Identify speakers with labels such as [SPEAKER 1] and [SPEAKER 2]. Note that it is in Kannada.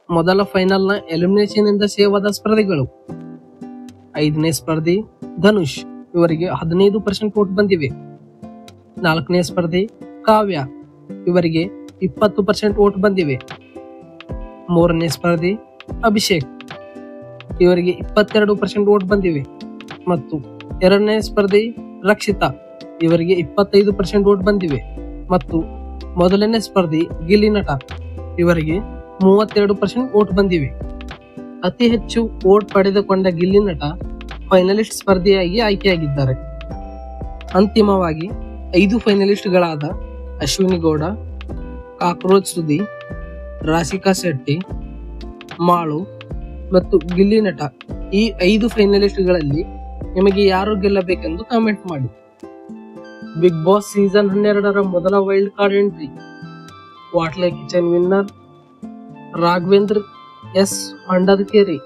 [SPEAKER 1] ಮೊದಲ ಫೈನಲ್ ನ ಎಲಿಮಿನೇಷನ್ ಇಂದ ಸೇವ್ ಆದ ಸ್ಪರ್ಧಿಗಳು. 5ನೇ ಸ್ಪರ್ಧಿ ಧನುಷ್, ಇವರಿಗೆ 15% ವೋಟ್ ಬಂದಿವೆ. 4ನೇ ಸ್ಪರ್ಧಿ ಕಾವ್ಯ, ಇವರಿಗೆ 20% ವೋಟ್ ಬಂದಿವೆ. 3ನೇ ಸ್ಪರ್ಧಿ ಅಭಿಷೇಕ್, ಇವರಿಗೆ 22% ವೋಟ್ ಬಂದಿವೆ. ಮತ್ತು 2ನೇ ಸ್ಪರ್ಧಿ ರಕ್ಷಿತಾ, ಇವರಿಗೆ 25% ವೋಟ್ ಬಂದಿವೆ. ಮತ್ತು ಮೊದಲನೇ ಸ್ಪರ್ಧಿ ಗಿಲ್ಲಿ ನಟ, ಇವರಿಗೆ 32% ವೋಟ್ ಬಂದಿವೆ. ಅತಿ ಹೆಚ್ಚು ವೋಟ್ ಪಡೆದುಕೊಂಡ ಗಿಲ್ಲಿ ನಟ ಫೈನಲಿಸ್ಟ್ ಸ್ಪರ್ಧಿಯಾಗಿ ಆಯ್ಕೆಯಾಗಿದ್ದಾರೆ. ಅಂತಿಮವಾಗಿ 5 ಫೈನಲಿಸ್ಟ್ಗಳಾದ ಅಶ್ವಿನಿ ಗೌಡ, ಕಾಕ್ರೋಚ್ ಸುದಿ, ರಾಶಿಕಾ ಶೆಟ್ಟಿ, ಮಾಳು ಮತ್ತು ಗಿಲ್ಲಿ ನಟ, ಈ 5 ಫೈನಲಿಸ್ಟ್ಗಳಲ್ಲಿ ನಿಮಗೆ ಯಾರು ಗೆಲ್ಲಬೇಕೆಂದು ಕಾಮೆಂಟ್ ಮಾಡಿ. ಬಿಗ್ ಬಾಸ್ ಸೀಸನ್ 12ರ ಮೊದಲ ವೈಲ್ಡ್ ಕಾರ್ಡ್ ಎಂಟ್ರಿ ವಾಟ್ಲೆ ಕಿಚನ್ ವಿನ್ನರ್ ರಾಘವೇಂದ್ರ ಎಸ್ ಹೊಂಡದಕೇರಿ.